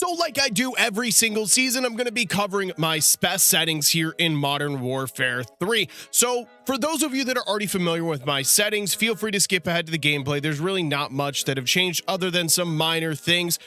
So like I do every single season, I'm going to be covering my spec settings here in Modern Warfare 3. So for those of you that are already familiar with my settings, feel free to skip ahead to the gameplay. There's really not much that have changed other than some minor things,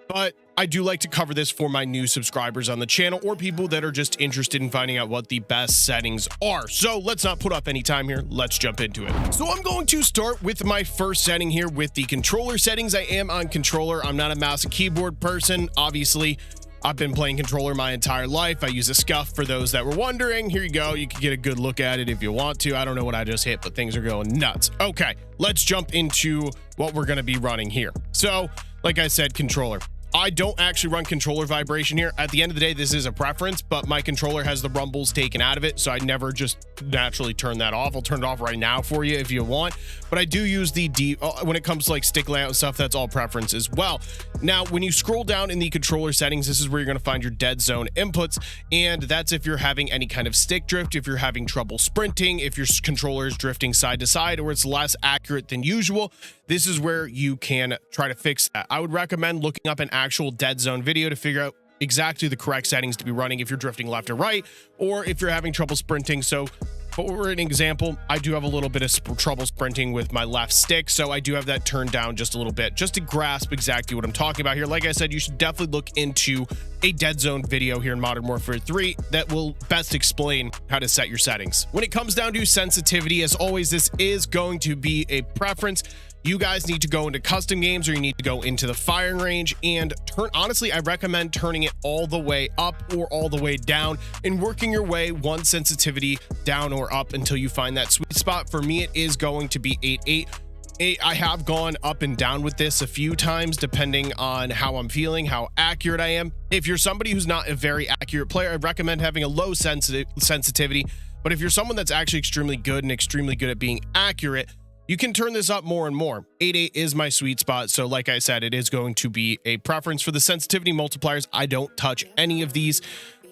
but I do like to cover this for my new subscribers on the channel or people that are just interested in finding out what the best settings are. So let's not put up any time here. Let's jump into it. So I'm going to start with my first setting here with the controller settings. I am on controller. I'm not a mouse and keyboard person. Obviously, I've been playing controller my entire life. I use a scuff for those that were wondering. Here you go. You can get a good look at it if you want to. I don't know what I just hit, but things are going nuts. Okay, let's jump into what we're going to be running here. So like I said, controller. I don't actually run controller vibration here. At the end of the day, this is a preference, but my controller has the rumbles taken out of it, so I never just naturally turn that off. I'll turn it off right now for you if you want, but I do use the when it comes to like stick layout and stuff, that's all preference as well. Now, when you scroll down in the controller settings, this is where you're going to find your dead zone inputs, and that's if you're having any kind of stick drift, if you're having trouble sprinting, if your controller is drifting side to side, or it's less accurate than usual. This is where you can try to fix that. I would recommend looking up an actual dead zone video to figure out exactly the correct settings to be running if you're drifting left or right, or if you're having trouble sprinting. So for an example, I do have a little bit of trouble sprinting with my left stick, so I do have that turned down just a little bit, just to grasp exactly what I'm talking about here. Like I said, you should definitely look into a dead zone video here in Modern Warfare 3 that will best explain how to set your settings. When it comes down to sensitivity, as always, this is going to be a preference. You guys need to go into custom games, or you need to go into the firing range and honestly, I recommend turning it all the way up or all the way down and working your way one sensitivity down or up until you find that sweet spot. For me, it is going to be 8.8. I have gone up and down with this a few times depending on how I'm feeling, how accurate I am. If you're somebody who's not a very accurate player, I recommend having a low sensitivity. But if you're someone that's actually extremely good and extremely good at being accurate, you can turn this up more and more. 8.8 is my sweet spot. So like I said, it is going to be a preference. For the sensitivity multipliers, I don't touch any of these.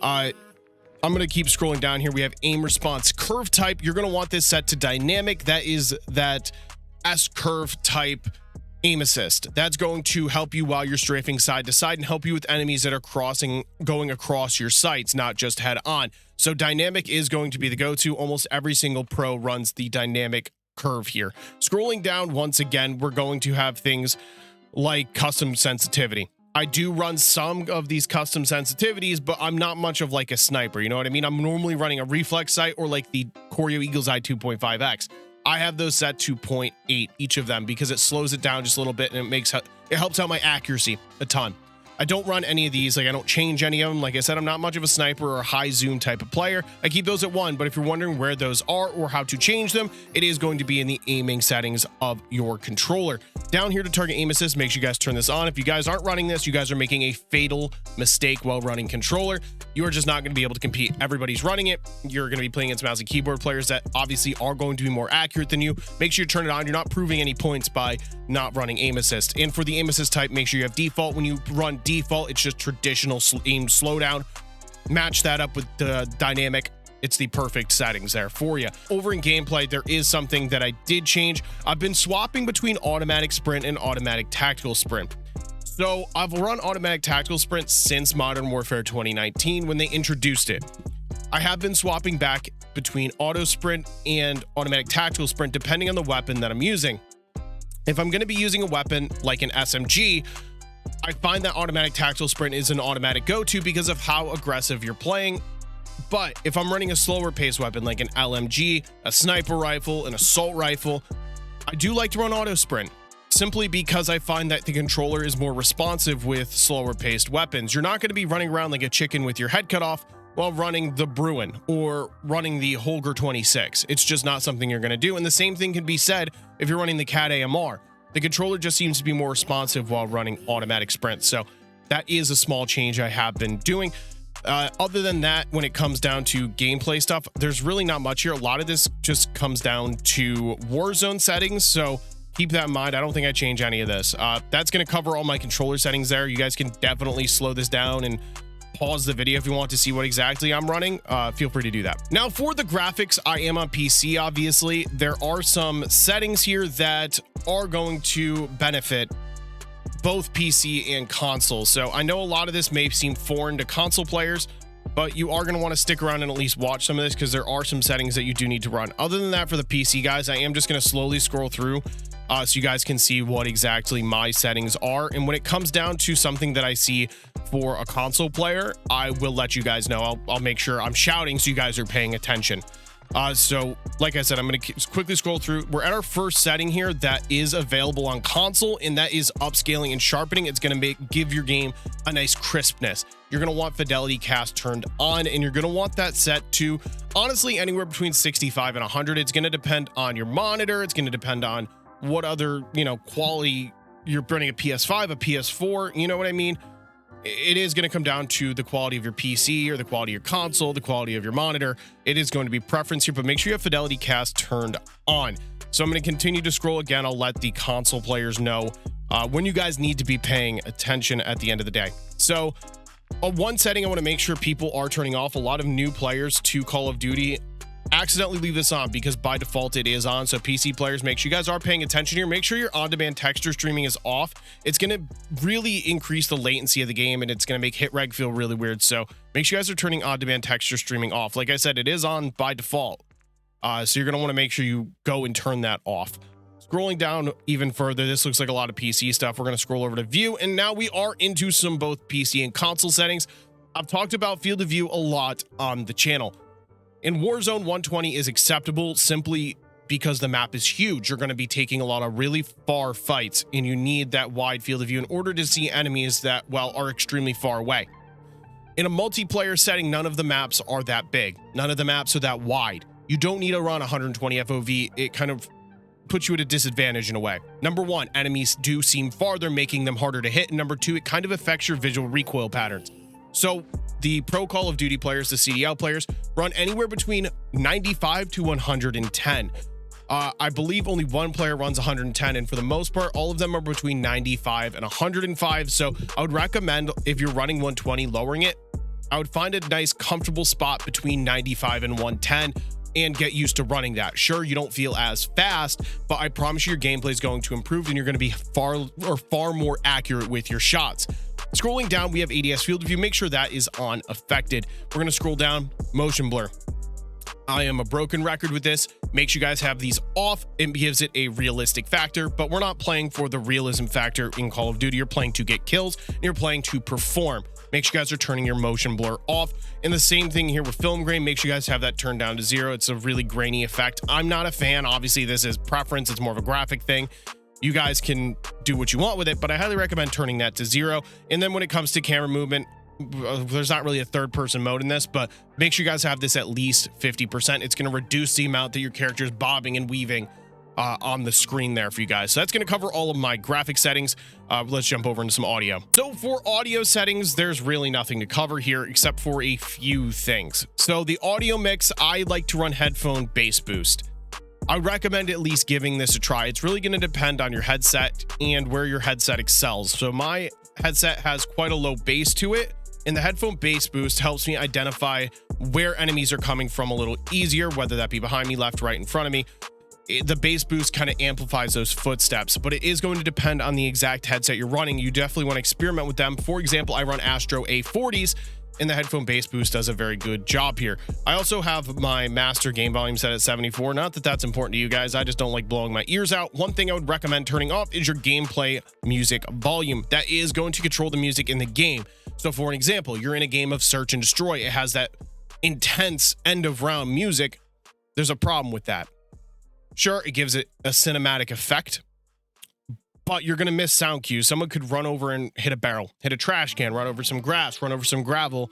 I'm going to keep scrolling down here. We have aim response curve type. You're going to want this set to dynamic. That is that S curve type aim assist. That's going to help you while you're strafing side to side and help you with enemies that are going across your sights, not just head on. So dynamic is going to be the go-to. Almost every single pro runs the dynamic curve here. Scrolling down once again, we're going to have things like custom sensitivity. I do run some of these custom sensitivities, but I'm not much of like a sniper, you know what I mean? I'm normally running a reflex sight or like the Choreo Eagle's Eye 2.5x. I have those set to 0.8 each of them because it slows it down just a little bit and it helps out my accuracy a ton. I don't run any of these, like I don't change any of them. Like I said, I'm not much of a sniper or a high zoom type of player. I keep those at 1, but if you're wondering where those are or how to change them, it is going to be in the aiming settings of your controller. Down here to target aim assist, make sure you guys turn this on. If you guys aren't running this, you guys are making a fatal mistake while running controller. You are just not going to be able to compete. Everybody's running it. You're going to be playing against mouse and keyboard players that obviously are going to be more accurate than you. Make sure you turn it on. You're not proving any points by not running aim assist. And for the aim assist type, make sure you have default. When you run default, it's just traditional aim slowdown. Match that up with the dynamic. It's the perfect settings there for you. Over in gameplay, there is something that I did change. I've been swapping between automatic sprint and automatic tactical sprint. So I've run automatic tactical sprint since Modern Warfare 2019 when they introduced it. I have been swapping back between auto sprint and automatic tactical sprint depending on the weapon that I'm using. If I'm going to be using a weapon like an SMG, I find that automatic tactical sprint is an automatic go-to because of how aggressive you're playing. But if I'm running a slower pace weapon like an LMG, a sniper rifle, an assault rifle, I do like to run auto sprint simply because I find that the controller is more responsive with slower paced weapons. You're not going to be running around like a chicken with your head cut off while running the Bruen or running the Holger 26. It's just not something you're going to do. And the same thing can be said if you're running the KATT-AMR. The controller just seems to be more responsive while running automatic sprint. So that is a small change I have been doing. Other than that, when it comes down to gameplay stuff, there's really not much here. A lot of this just comes down to Warzone settings. So keep that in mind. I don't think I change any of this. That's going to cover all my controller settings there. You guys can definitely slow this down and pause the video if you want to see what exactly I'm running. Feel free to do that. Now for the graphics, I am on PC. Obviously, there are some settings here that are going to benefit both PC and console. So I know a lot of this may seem foreign to console players, but you are going to want to stick around and at least watch some of this because there are some settings that you do need to run. Other than that, for the PC guys, I am just going to slowly scroll through so you guys can see what exactly my settings are. And when it comes down to something that I see for a console player, I will let you guys know. I'll make sure I'm shouting so you guys are paying attention. So like I said, I'm going to quickly scroll through. We're at our first setting here that is available on console, and that is upscaling and sharpening. It's going to give your game a nice crispness. You're going to want fidelity cast turned on, and you're going to want that set to honestly anywhere between 65 and 100. It's going to depend on your monitor. It's going to depend on what other, quality you're running, a PS5, a PS4, you know what I mean? It is going to come down to the quality of your PC or the quality of your console, the quality of your monitor. It is going to be preference here, but make sure you have fidelity cast turned on. So I'm going to continue to scroll again. I'll let the console players know when you guys need to be paying attention at the end of the day. So one setting I want to make sure people are turning off. A lot of new players to Call of Duty accidentally leave this on because by default it is on. So PC players, make sure you guys are paying attention here. Make sure your on-demand texture streaming is off. It's going to really increase the latency of the game, and it's going to make hit reg feel really weird. So make sure you guys are turning on-demand texture streaming off. Like I said, it is on by default. So you're going to want to make sure you go and turn that off. Scrolling down even further, this looks like a lot of PC stuff. We're going to scroll over to view, and now we are into some both PC and console settings. I've talked about field of view a lot on the channel. In Warzone, 120 is acceptable simply because the map is huge. You're going to be taking a lot of really far fights, and you need that wide field of view in order to see enemies that, well, are extremely far away. In a multiplayer setting, none of the maps are that big. None of the maps are that wide. You don't need to run 120 FOV. It kind of puts you at a disadvantage in a way. Number one, enemies do seem farther, making them harder to hit. And number two, it kind of affects your visual recoil patterns. So the pro Call of Duty players, the CDL players, run anywhere between 95 to 110. I believe only one player runs 110, and for the most part, all of them are between 95 and 105. So I would recommend, if you're running 120, lowering it. I would find a nice, comfortable spot between 95 and 110 and get used to running that. Sure, you don't feel as fast, but I promise you your gameplay is going to improve, and you're going to be far more accurate with your shots. Scrolling down, we have ADS field of view. Make sure that is on affected. We're going to scroll down, motion blur. I am a broken record with this. Make sure you guys have these off. It gives it a realistic factor, but we're not playing for the realism factor in Call of Duty. You're playing to get kills, and you're playing to perform. Make sure you guys are turning your motion blur off. And the same thing here with film grain. Make sure you guys have that turned down to 0. It's a really grainy effect. I'm not a fan. Obviously, this is preference. It's more of a graphic thing. You guys can do what you want with it, but I highly recommend turning that to 0. And then when it comes to camera movement, there's not really a third-person mode in this, but make sure you guys have this at least 50%. It's going to reduce the amount that your character is bobbing and weaving on the screen there for you guys. So that's going to cover all of my graphic settings. Let's jump over into some audio. So for audio settings, there's really nothing to cover here except for a few things. So the audio mix, I like to run headphone bass boost. I recommend at least giving this a try. It's really going to depend on your headset and where your headset excels. So my headset has quite a low bass to it, and the headphone bass boost helps me identify where enemies are coming from a little easier, whether that be behind me, left, right, in front of me. The bass boost kind of amplifies those footsteps, but it is going to depend on the exact headset you're running. You definitely want to experiment with them. For example, I run Astro A40s, and the headphone bass boost does a very good job here. I also have my master gain volume set at 74. Not that that's important to you guys. I just don't like blowing my ears out. One thing I would recommend turning off is your gameplay music volume. That is going to control the music in the game. So for an example, you're in a game of search and destroy. It has that intense end of round music. There's a problem with that. Sure, it gives it a cinematic effect, but you're going to miss sound cues. Someone could run over and hit a barrel, hit a trash can, run over some grass, run over some gravel.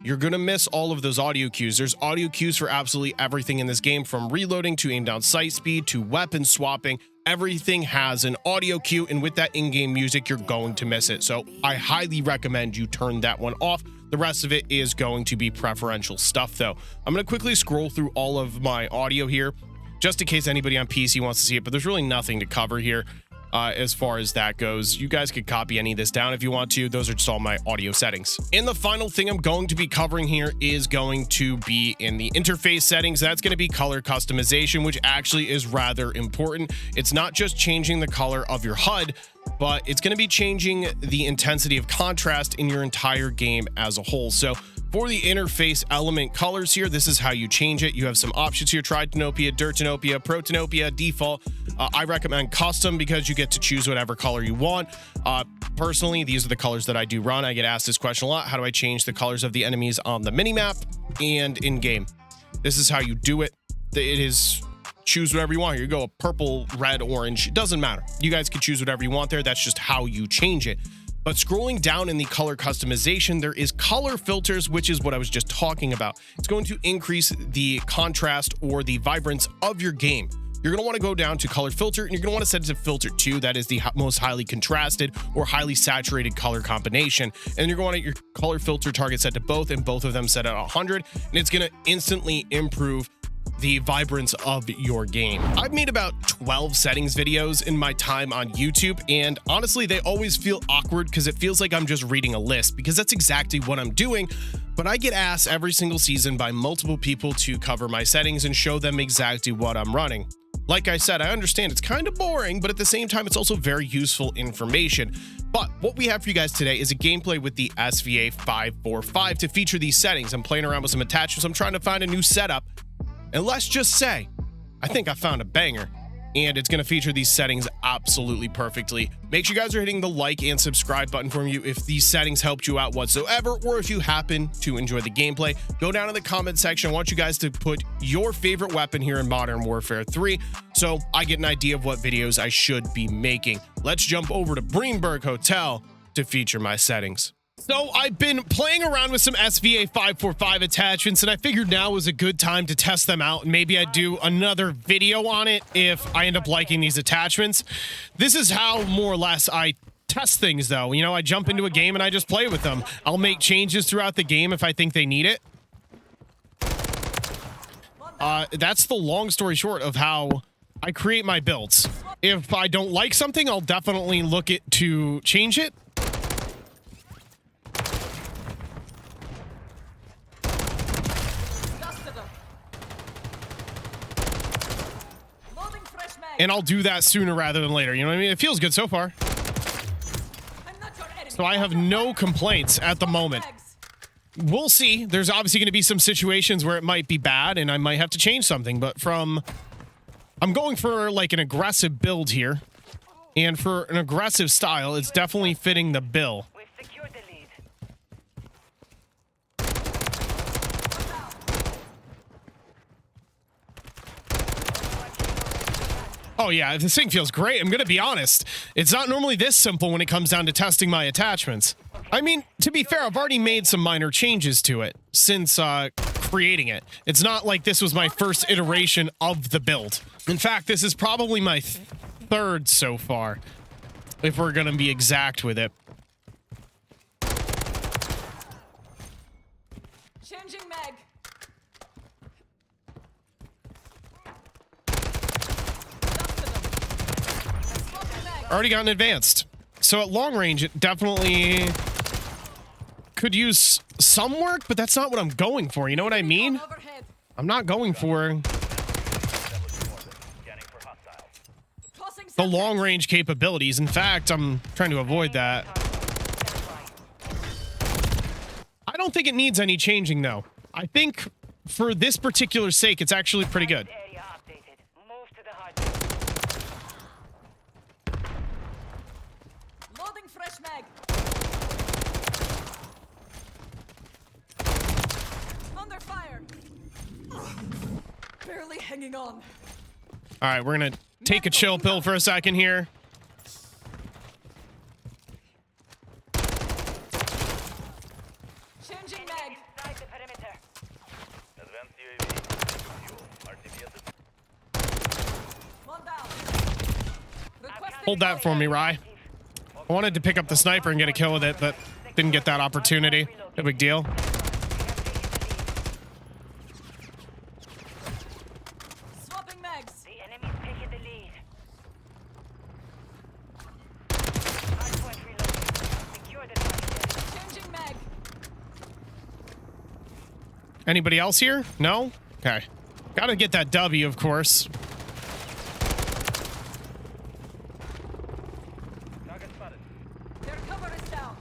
You're going to miss all of those audio cues. There's audio cues for absolutely everything in this game, from reloading to aim down sight speed to weapon swapping. Everything has an audio cue, and with that in-game music, you're going to miss it. So I highly recommend you turn that one off. The rest of it is going to be preferential stuff, though. I'm going to quickly scroll through all of my audio here, just in case anybody on PC wants to see it, but there's really nothing to cover here. as far as that goes. You guys could copy any of this down if you want to. Those are just all my audio settings. And the final thing I'm going to be covering here is going to be in the interface settings. That's going to be color customization, which actually is rather important. It's not just changing the color of your HUD, but it's going to be changing the intensity of contrast in your entire game as a whole. So for the interface element colors here, this is how you change it. You have some options here: Tritanopia, Dirtanopia, Protanopia, default. I recommend custom because you get to choose whatever color you want. Personally, these are the colors that I do run. I get asked this question a lot: how do I change the colors of the enemies on the minimap and in game? This is how you do it. It is choose whatever you want. You go a purple, red, orange, it doesn't matter. You guys can choose whatever you want there. That's just how you change it. But scrolling down in the color customization, there is color filters, which is what I was just talking about. It's going to increase the contrast or the vibrance of your game. You're going to want to go down to color filter, and you're going to want to set it to filter 2. That is the most highly contrasted or highly saturated color combination. And you're going to want your color filter target set to both, and both of them set at 100. And it's going to instantly improve the vibrance of your game. I've made about 12 settings videos in my time on YouTube, and honestly, they always feel awkward because it feels like I'm just reading a list, because that's exactly what I'm doing. But I get asked every single season by multiple people to cover my settings and show them exactly what I'm running. Like I said, I understand it's kind of boring, but at the same time, it's also very useful information. But what we have for you guys today is a gameplay with the SVA545 to feature these settings. I'm playing around with some attachments. I'm trying to find a new setup. And let's just say, I think I found a banger, and it's going to feature these settings absolutely perfectly. Make sure you guys are hitting the like and subscribe button for you if these settings helped you out whatsoever, or if you happen to enjoy the gameplay. Go down in the comment section. I want you guys to put your favorite weapon here in Modern Warfare 3 so I get an idea of what videos I should be making. Let's jump over to Brunberg Hotel to feature my settings. So I've been playing around with some SVA 545 attachments, and I figured now was a good time to test them out, and maybe I'd do another video on it if I end up liking these attachments. This is how more or less I test things, though. You know, I jump into a game and I just play with them. I'll make changes throughout the game if I think they need it. That's the long story short of how I create my builds. If I don't like something, I'll definitely look to change it. And I'll do that sooner rather than later. You know what I mean? It feels good so far. So I have no complaints at the moment. We'll see. There's obviously going to be some situations where it might be bad and I might have to change something. But I'm going for like an aggressive build here. And for an aggressive style, it's definitely fitting the bill. Oh yeah, this thing feels great. I'm gonna be honest. It's not normally this simple when it comes down to testing my attachments. I mean, to be fair, I've already made some minor changes to it since creating it. It's not like this was my first iteration of the build. In fact, this is probably my third so far, if we're gonna be exact with it. Changing mag. Already gotten advanced. So at long range, it definitely could use some work, but that's not what I'm going for. You know what I mean? I'm not going for the long range capabilities. In fact, I'm trying to avoid that. I don't think it needs any changing, though. I think for this particular sake, it's actually pretty good. Fresh mag. Under fire. Barely hanging on. All right, we're gonna take a chill pill for a second here. Changing mag. One down. Hold that for me, Rye. I wanted to pick up the sniper and get a kill with it, but didn't get that opportunity. No big deal. Swapping mags. The enemy's taking the lead. Anybody else here? No? Okay. Gotta get that W, of course. Target spotted. Their cover is down.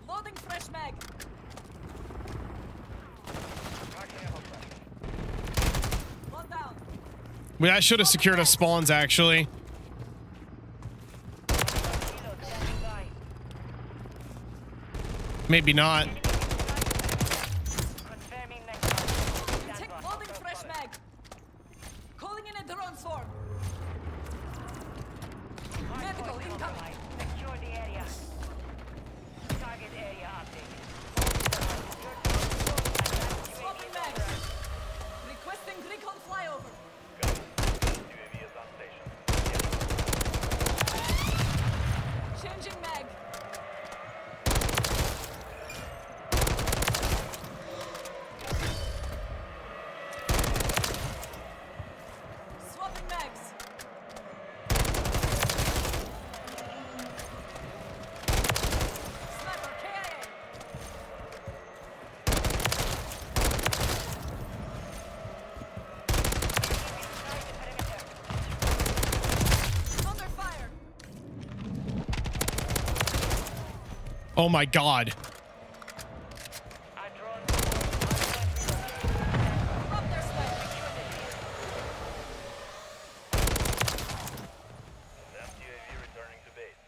Loading fresh mag. Marking ammo fresh. One down. Well, I should have secured us spawns, actually. Reload standing by. Maybe not. Confirming next target. Stand Take by. loading fresh mag. Calling in a drone swarm. Medical Hardpoint incoming. compromised. Secure the area. Target area updated. Swapping mags. Requesting recon flyover. UAV is on station. Changing mag. Swapping mags. Sniper KIA. Under fire. Oh my god. Our drone. Up their sniper. UAV returning to base.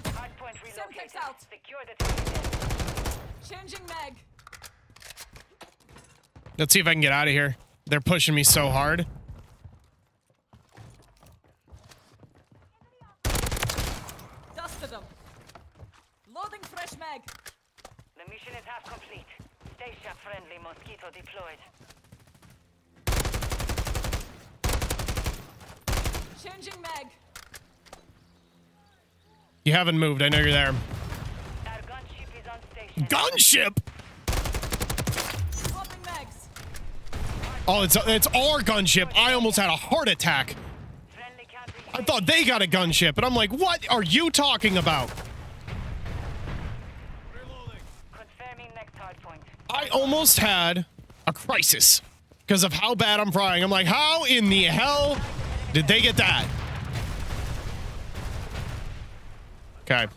Hardpoint relocated. Semtex out. Secure the target. Changing mag. Let's see if I can get out of here. They're pushing me so hard. Dusted them. Loading fresh mag. The mission is half complete. Station friendly mosquito deployed. Changing mag. You haven't moved. I know you're there. Our gunship is on station. Gunship? Swapping mags. Oh, it's our gunship. I almost had a heart attack. Friendly counter I thought they got a gunship, and I'm like, what are you talking about? confirming next hardpoint. I almost had a crisis because of how bad I'm frying. I'm like, how in the hell did they get that? Okay.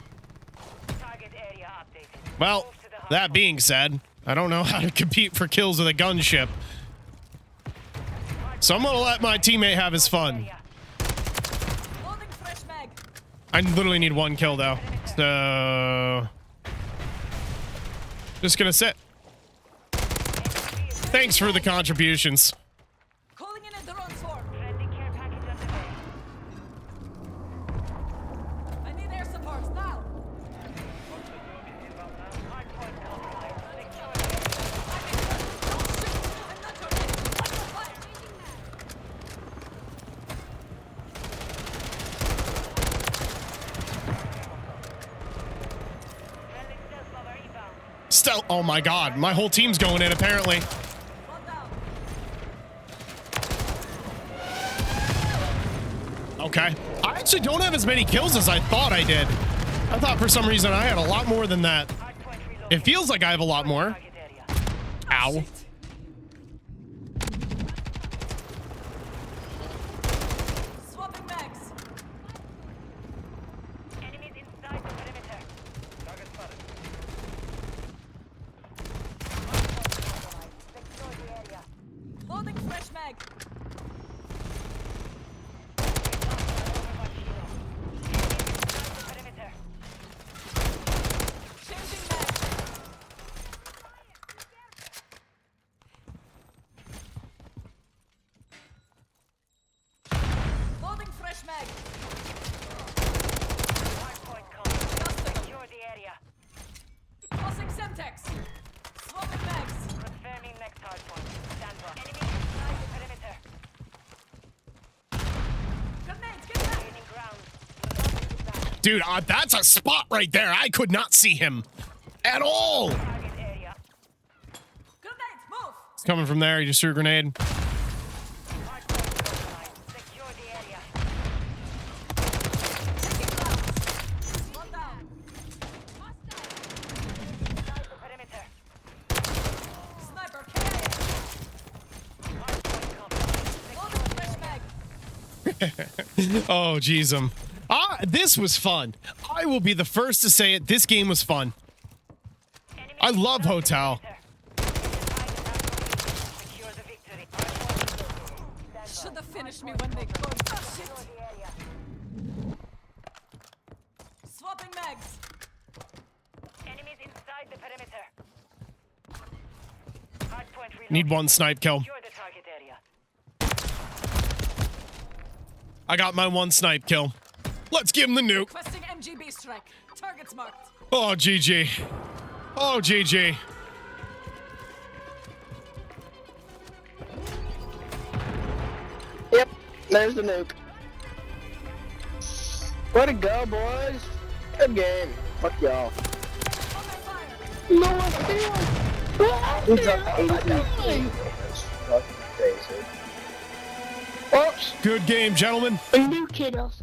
Target area updated. Well, Move to the that hardpoint. being said, I don't know how to compete for kills with a gunship. So I'm gonna let my teammate have his fun. Area. Loading fresh mag. I literally need one kill though. So just gonna sit. Thanks for the contributions. Calling in a drone swarm. Friendly care package on the way. I need air support now. Hardpoint compromised. Secure the Don't shoot. I'm not your man. Under fire. friendly stealth bomber inbound. Stealth. Oh my god, my whole team's going in apparently. One down. Okay. I actually don't have as many kills as I thought I did. I thought for some reason I had a lot more than that. Hardpoint reloaded. It feels like I have a lot more. Target area. Ow. Swapping mags. Enemies inside the perimeter. Target spotted. Secure the area. Loading fresh mag. Perimeter. Changing mag. Loading fresh mag. Hardpoint covered. Secure the area. Crossing Semtex. Swapping mags. Confirming next hardpoint. Stand by. Enemy inside the perimeter. Grenades, get back. Gaining ground. Dude, that's a spot right there. I could not see him at all. Target area. Grenades, move. It's coming from there. You just threw a grenade. Oh, jeez. This was fun. I will be the first to say it. This game was fun. I love Hotel. Secure the victory. Should have finished me when they closed. Oh, shit. Swapping mags. Enemies inside the perimeter. Hardpoint reloaded. Need one snipe kill. Secure the target area. I got my one snipe kill. Let's give him the nuke. Requesting MGB strike. Targets marked. Oh, GG. Oh, GG. Yep, there's the nuke. Way to go, boys. Good game. Fuck y'all. No, I feel. Who's up 80? Oops. Good game, gentlemen. New kiddos.